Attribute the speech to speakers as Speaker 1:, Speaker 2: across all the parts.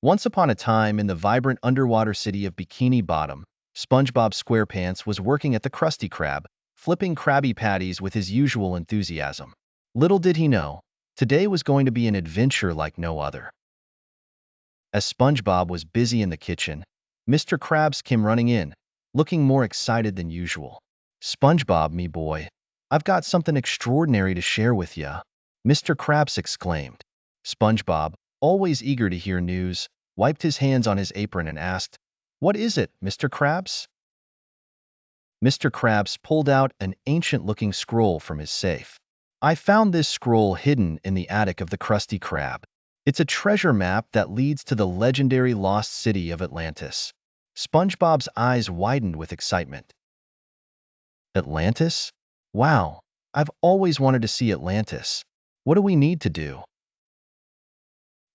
Speaker 1: Once upon a time, in the vibrant underwater city of Bikini Bottom, SpongeBob SquarePants was working at the Krusty Krab, flipping Krabby Patties with his usual enthusiasm. Little did he know, today was going to be an adventure like no other. As SpongeBob was busy in the kitchen, Mr. Krabs came running in, looking more excited than usual. "SpongeBob, me boy, I've got something extraordinary to share with ya," Mr. Krabs exclaimed. SpongeBob, always eager to hear news, wiped his hands on his apron and asked, "What is it, Mr. Krabs?" Mr. Krabs pulled out an ancient-looking scroll from his safe. "I found this scroll hidden in the attic of the Krusty Krab. It's a treasure map that leads to the legendary Lost City of Atlantis." SpongeBob's eyes widened with excitement. "Atlantis? Wow, I've always wanted to see Atlantis. What do we need to do?"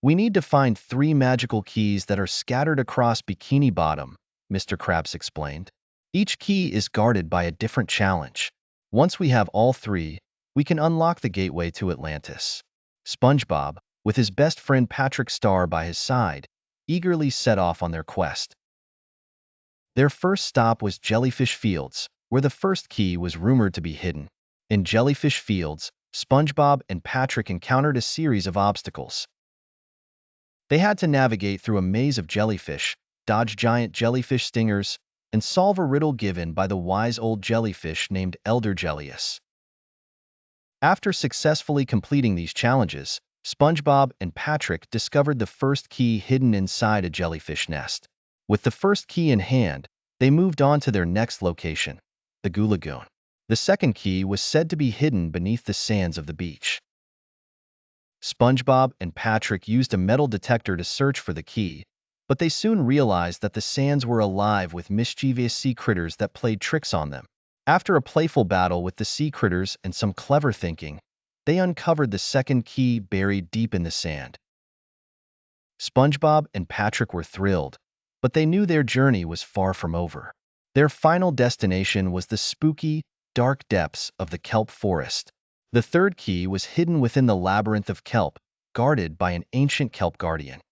Speaker 1: "We need to find 3 magical keys that are scattered across Bikini Bottom," Mr. Krabs explained. "Each key is guarded by a different challenge. Once we have all 3, we can unlock the gateway to Atlantis." SpongeBob, with his best friend Patrick Star by his side, eagerly set off on their quest. Their first stop was Jellyfish Fields, where the first key was rumored to be hidden. In Jellyfish Fields, SpongeBob and Patrick encountered a series of obstacles. They had to navigate through a maze of jellyfish, dodge giant jellyfish stingers, and solve a riddle given by the wise old jellyfish named Elder Jellius. After successfully completing these challenges, SpongeBob and Patrick discovered the first key hidden inside a jellyfish nest. With the first key in hand, they moved on to their next location, the Goo Lagoon. The second key was said to be hidden beneath the sands of the beach. SpongeBob and Patrick used a metal detector to search for the key, but they soon realized that the sands were alive with mischievous sea critters that played tricks on them. After a playful battle with the sea critters and some clever thinking, they uncovered the second key buried deep in the sand. SpongeBob and Patrick were thrilled, but they knew their journey was far from over. Their final destination was the spooky, dark depths of the kelp forest. The third key was hidden within the labyrinth of kelp, guarded by an ancient kelp guardian.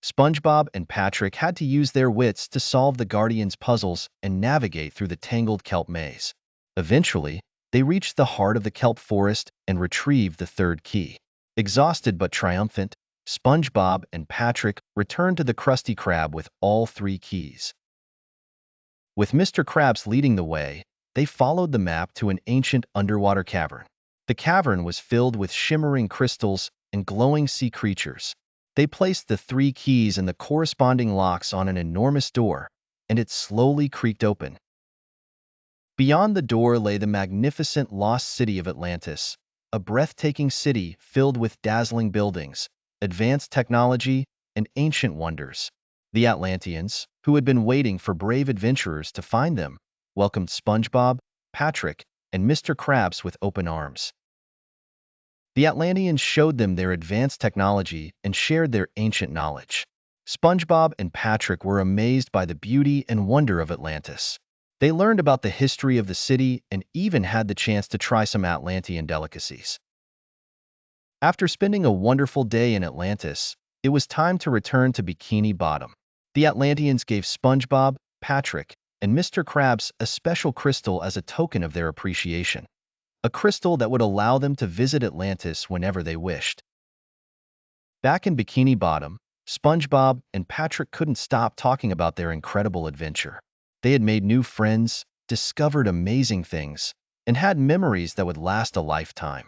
Speaker 1: SpongeBob and Patrick had to use their wits to solve the guardian's puzzles and navigate through the tangled kelp maze. Eventually, they reached the heart of the kelp forest and retrieved the third key. Exhausted but triumphant, SpongeBob and Patrick returned to the Krusty Krab with all 3 keys. With Mr. Krabs leading the way, they followed the map to an ancient underwater cavern. The cavern was filled with shimmering crystals and glowing sea creatures. They placed the 3 keys and the corresponding locks on an enormous door, and it slowly creaked open. Beyond the door lay the magnificent Lost City of Atlantis, a breathtaking city filled with dazzling buildings, advanced technology, and ancient wonders. The Atlanteans, who had been waiting for brave adventurers to find them, welcomed SpongeBob, Patrick, and Mr. Krabs with open arms. The Atlanteans showed them their advanced technology and shared their ancient knowledge. SpongeBob and Patrick were amazed by the beauty and wonder of Atlantis. They learned about the history of the city and even had the chance to try some Atlantean delicacies. After spending a wonderful day in Atlantis, it was time to return to Bikini Bottom. The Atlanteans gave SpongeBob, Patrick, and Mr. Krabs a special crystal as a token of their appreciation. A crystal that would allow them to visit Atlantis whenever they wished. Back in Bikini Bottom, SpongeBob and Patrick couldn't stop talking about their incredible adventure. They had made new friends, discovered amazing things, and had memories that would last a lifetime.